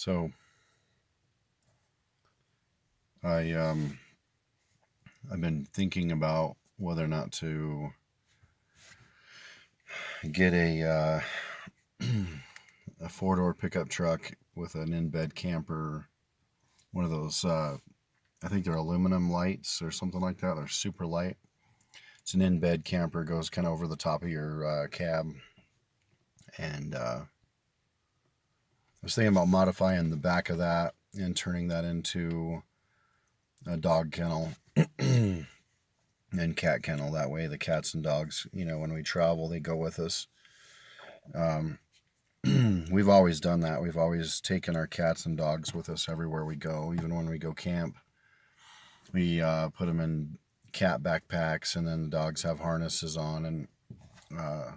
So I I've been thinking about whether or not to get a four-door pickup truck with an in-bed camper, one of those I think they're aluminum lights or something like that. They're super light. It's an in-bed camper, goes kind of over the top of your cab, and I was thinking about modifying the back of that and turning that into a dog kennel and cat kennel. That way, the cats and dogs, when we travel, they go with us. Um, we've always done that. We've always taken our cats and dogs with us everywhere we go, even when we go camp. We put them in cat backpacks, and then the dogs have harnesses on, and uh,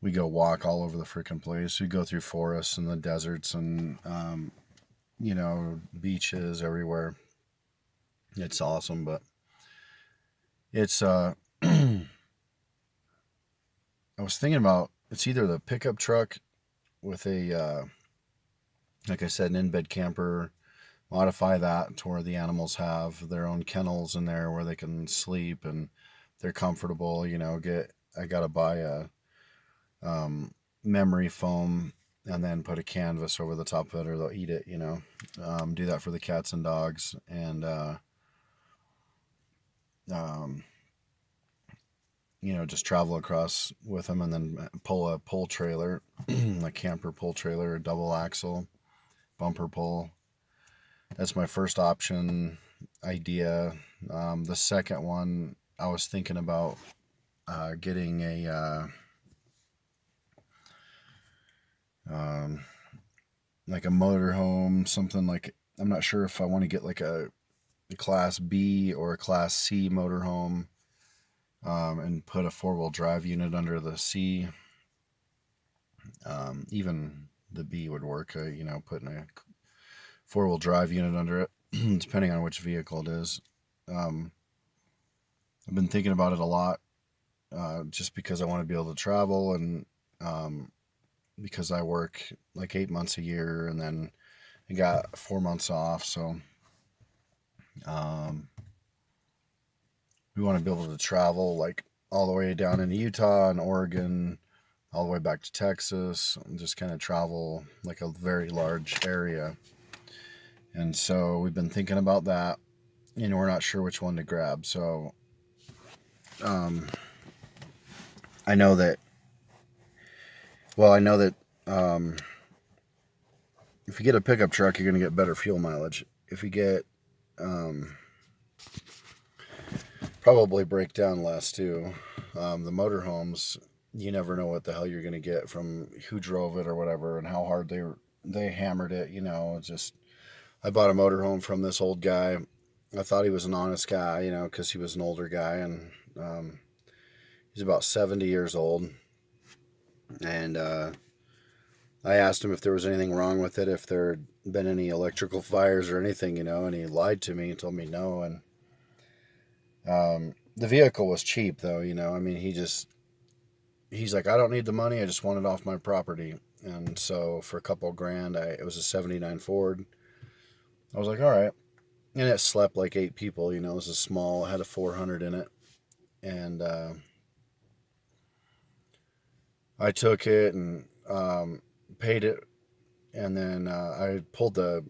we go walk all over the freaking place. We go through forests and the deserts and beaches everywhere. It's awesome, but it's I was thinking about it's either the pickup truck with a like I said, an in-bed camper, modify that to where the animals have their own kennels in there where they can sleep and they're comfortable. Get I gotta buy a memory foam and then put a canvas over the top of it or they'll eat it. Do that for the cats and dogs and um, just travel across with them and then pull a pull trailer, a camper pull trailer, a double axle bumper pull. That's my first option idea. The second one, I was thinking about getting um, like a motorhome, something like I'm not sure if I want to get like a Class B or a Class C motorhome, and put a four-wheel drive unit under the C. Even the B would work. Putting a four-wheel drive unit under it, depending on which vehicle it is. Um, I've been thinking about it a lot, just because I want to be able to travel and um, because I work like 8 months a year and then I got 4 months off. So um, we want to be able to travel like all the way down into Utah and Oregon, all the way back to Texas, and just kind of travel like a very large area. And so we've been thinking about that. We're not sure which one to grab. So um, I know that, I know that um, if you get a pickup truck, you're going to get better fuel mileage. If you get probably break down less too. The motorhomes, you never know what the hell you're going to get from who drove it or whatever, and how hard they hammered it. It's just I bought a motorhome from this old guy. I thought he was an honest guy, because he was an older guy, and he's about 70 years old. And I asked him if there was anything wrong with it, if there had been any electrical fires or anything, and he lied to me and told me no. And the vehicle was cheap, though, I mean, he's like, I don't need the money. I just want it off my property. And so for a couple grand, it was a 79 Ford. I was like, all right. And it slept like 8 people, it was a small, it had a 400 in it. And I took it and paid it. And then I pulled let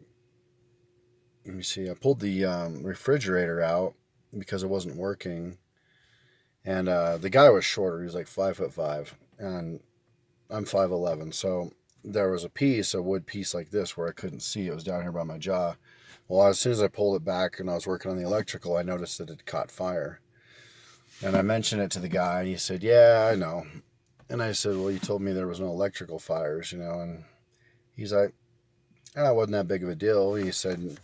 me see, I pulled the refrigerator out because it wasn't working. And the guy was shorter. He was like 5'5", and I'm 5'11". So there was a wood piece like this where I couldn't see. It was down here by my jaw. Well, as soon as I pulled it back and I was working on the electrical, I noticed that it caught fire. And I mentioned it to the guy, and he said, "Yeah, I know." And I said, "Well, you told me there was no electrical fires, And he's like, "Ah, it wasn't that big of a deal." He said,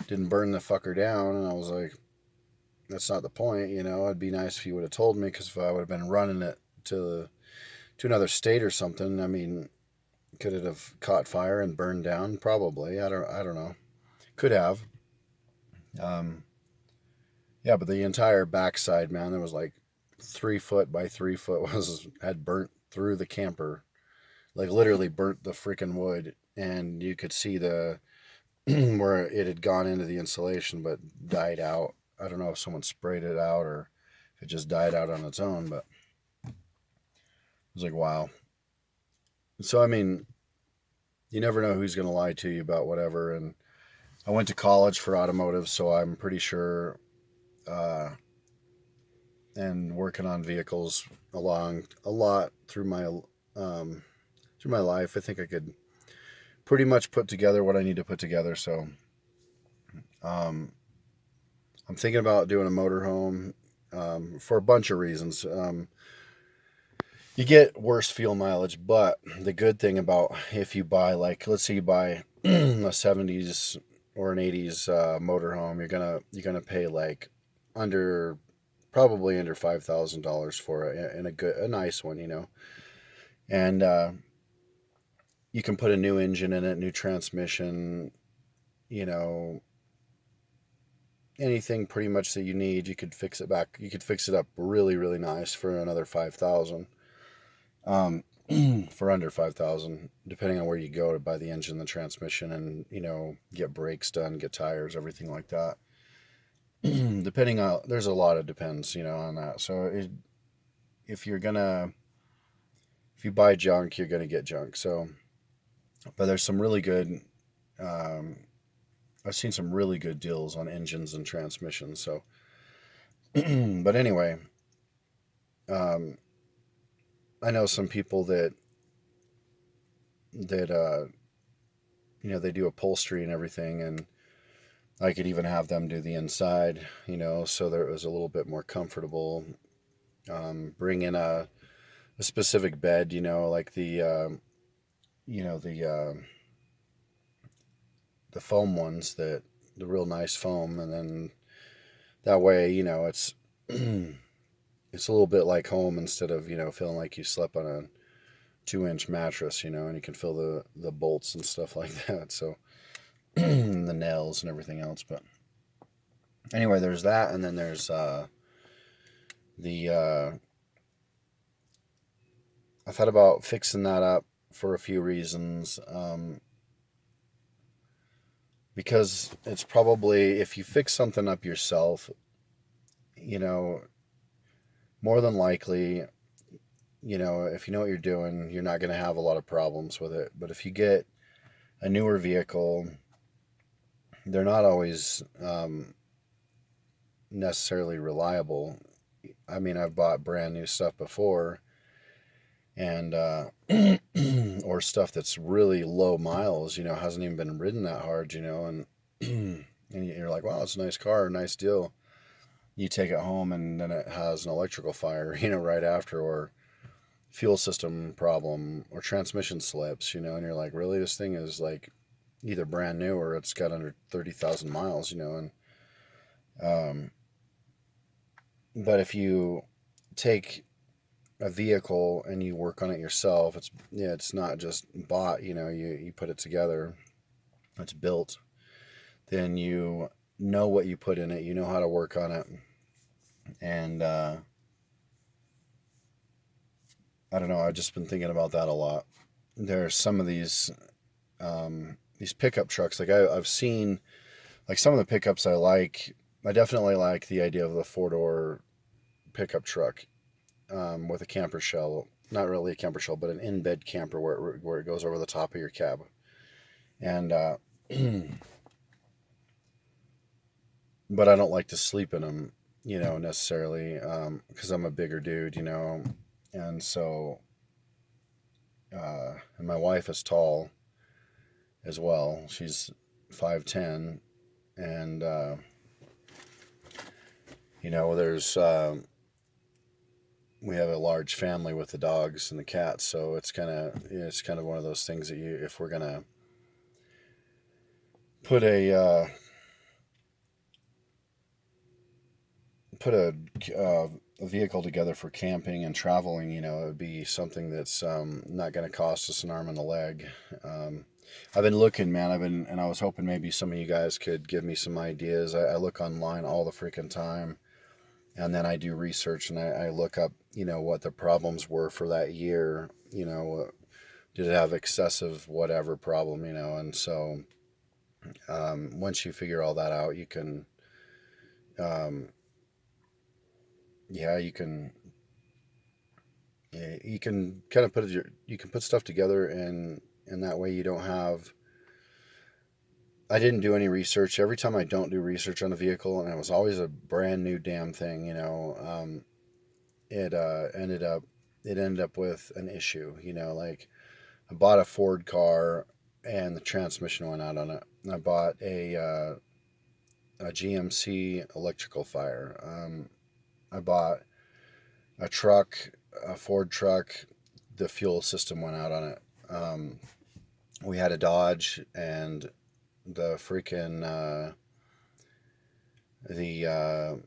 "Didn't burn the fucker down." And I was like, "That's not the point, It'd be nice if you would have told me, because if I would have been running it to another state or something, I mean, could it have caught fire and burned down? Probably. I don't know. Could have. Um, yeah, but the entire backside, man, there was like 3 foot by 3 foot had burnt through the camper, like literally burnt the freaking wood. and you could see the where it had gone into the insulation but died out. I don't know if someone sprayed it out or if it just died out on its own, but it was like, wow. So, I mean, you never know who's going to lie to you about whatever. And I went to college for automotive, so I'm pretty sure, uh, and working on vehicles along a lot um, through my life, I think I could pretty much put together what I need to put together. So, um, I'm thinking about doing a motorhome for a bunch of reasons. You get worse fuel mileage, but the good thing about if you buy, like, let's say you buy a 70s or an 80s motorhome, you're gonna pay like under probably under $5,000 for it in a nice one, and you can put a new engine in it, new transmission, you know, anything pretty much that you need. You could fix it up really, really nice for another 5,000. Um, for under 5,000, depending on where you go to buy the engine, the transmission, and get brakes done, get tires, everything like that. Depending on there's a lot of depends, on that. So if you're gonna if you buy junk, you're gonna get junk. So, but there's some really good. Um, I've seen some really good deals on engines and transmissions. So, but anyway, um, I know some people that they do upholstery and everything, and I could even have them do the inside, so that it was a little bit more comfortable. Bring in a specific bed, like you know the foam ones, that the real nice foam, and then that way, it's it's a little bit like home instead of feeling like you slept on a 2-inch mattress, and you can feel the bolts and stuff like that. So the nails and everything else. But anyway, there's that, and then there's the I thought about fixing that up for a few reasons. Because it's probably, if you fix something up yourself, you know, more than likely, if you know what you're doing, you're not going to have a lot of problems with it. But if you get a newer vehicle, they're not always necessarily reliable. I mean, I've bought brand new stuff before, and or stuff that's really low miles, hasn't even been ridden that hard, and and you're like, wow, it's a nice car, nice deal. You take it home, and then it has an electrical fire, right after, or fuel system problem, or transmission slips, and you're like, really, this thing is like either brand new or it's got under 30,000 miles, and um, but if you take a vehicle and you work on it yourself, it's not just bought, you put it together, it's built, then you know what you put in it, you know how to work on it, and I don't know, I've just been thinking about that a lot. There's some of these pickup trucks, like I've seen, like some of the pickups I like. I definitely like the idea of the 4-door pickup truck, with a camper shell. Not really a camper shell, but an in-bed camper where it goes over the top of your cab. And but I don't like to sleep in them, necessarily, because I'm a bigger dude, and so and my wife is tall as well. She's 5'10", and there's we have a large family with the dogs and the cats, so it's kind of one of those things that if we're gonna put a vehicle together for camping and traveling, it would be something that's not going to cost us an arm and a leg. I've been looking, man. And I was hoping maybe some of you guys could give me some ideas. I look online all the freaking time, and then I do research, and I look up, what the problems were for that year, did it have excessive whatever problem, and so once you figure all that out, you can, um, yeah, you can kind of you can put stuff together, and that way you don't have. I didn't do any research. Every time I don't do research on a vehicle, and it was always a brand new damn thing, it ended up with an issue. Like I bought a Ford car, and the transmission went out on it. I bought a GMC electrical fire. I bought a truck, a Ford truck. The fuel system went out on it. We had a Dodge, and the freaking the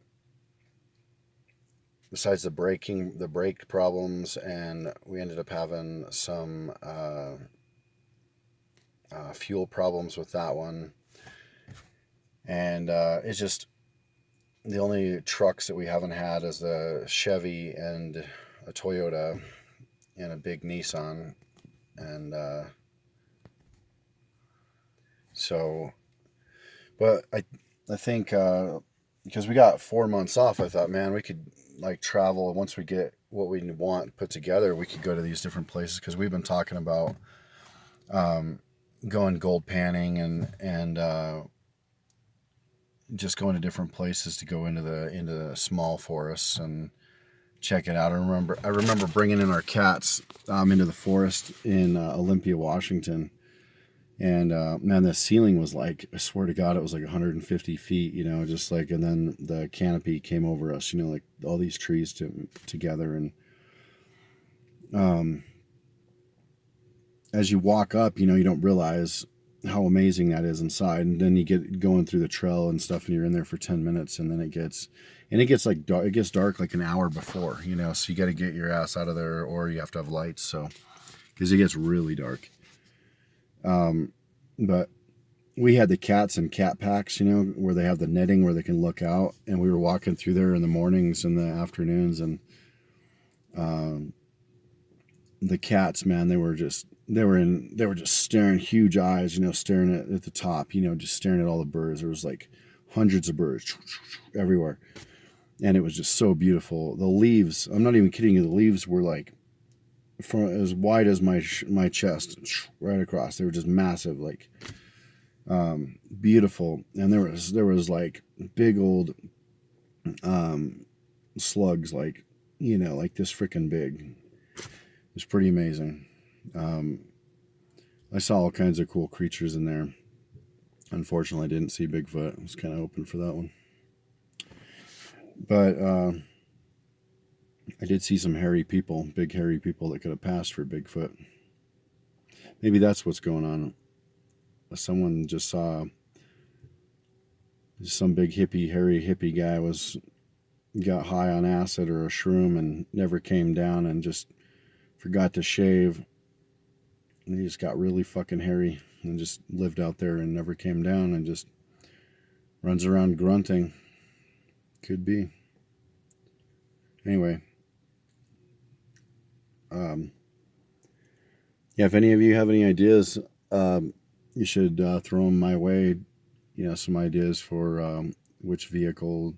besides the brake problems, and we ended up having some fuel problems with that one. And it's just the only trucks that we haven't had is the Chevy and a Toyota and a big Nissan. And so, but I think because we got 4 months off, I thought, man, we could like travel once we get what we want put together. We could go to these different places because we've been talking about going gold panning and just going to different places to go into the small forests and check it out. I remember bringing in our cats into the forest in Olympia, Washington. And man, the ceiling was like, I swear to God, it was like 150 feet, just like, and then the canopy came over us, like all these trees together. And as you walk up, you don't realize how amazing that is inside. And then you get going through the trail and stuff, and you're in there for 10 minutes, and then it gets like dark. It gets dark like an hour before, so you got to get your ass out of there, or you have to have lights. So, because it gets really dark. But we had the cats and cat packs, where they have the netting where they can look out. And we were walking through there in the mornings and the afternoons. And, the cats, man, they were just staring huge eyes, staring at the top, just staring at all the birds. There was like hundreds of birds everywhere. And it was just so beautiful. The leaves, I'm not even kidding you. The leaves were like, from as wide as my chest, right across. They were just massive, like beautiful. And there was like big old slugs, like like this freaking big. It was pretty amazing. I saw all kinds of cool creatures in there. Unfortunately, I didn't see Bigfoot. I was kind of hoping for that one, but I did see some hairy people, big hairy people that could have passed for Bigfoot. Maybe that's what's going on. Someone just saw some big hairy hippie guy got high on acid or a shroom and never came down and just forgot to shave. And he just got really fucking hairy and just lived out there and never came down and just runs around grunting. Could be. Anyway. Yeah, if any of you have any ideas, you should throw them my way. Some ideas for which vehicle.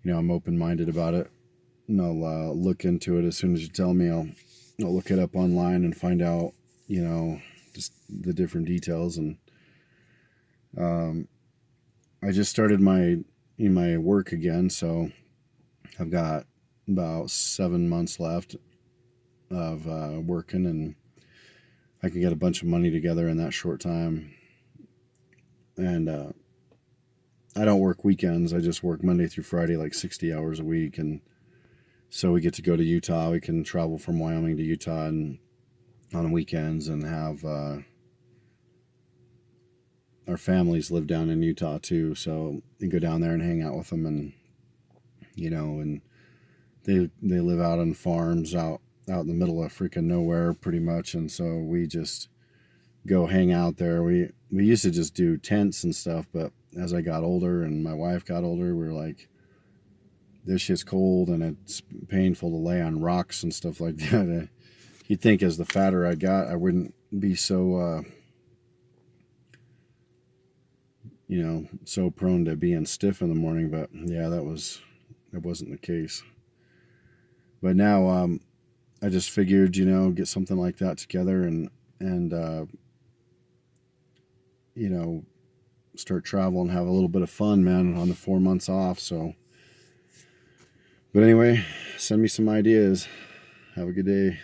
I'm open-minded about it, and I'll look into it as soon as you tell me. I'll look it up online and find out, just the different details. And I just started my work again, so I've got about 7 months left of working, and I can get a bunch of money together in that short time. And I don't work weekends. I just work Monday through Friday, like 60 hours a week. And so we get to go to Utah. We can travel from Wyoming to Utah and on weekends, and have our families live down in Utah too. So we go down there and hang out with them, and and they live out on farms out in the middle of freaking nowhere pretty much. And so we just go hang out there. We used to just do tents and stuff, but as I got older and my wife got older, we were like, this shit's cold and it's painful to lay on rocks and stuff like that. you'd think as the fatter I got, I wouldn't be so, so prone to being stiff in the morning. But yeah, that wasn't the case. But now, I just figured, get something like that together and start traveling, have a little bit of fun, man, on the 4 months off. So, but anyway, send me some ideas. Have a good day.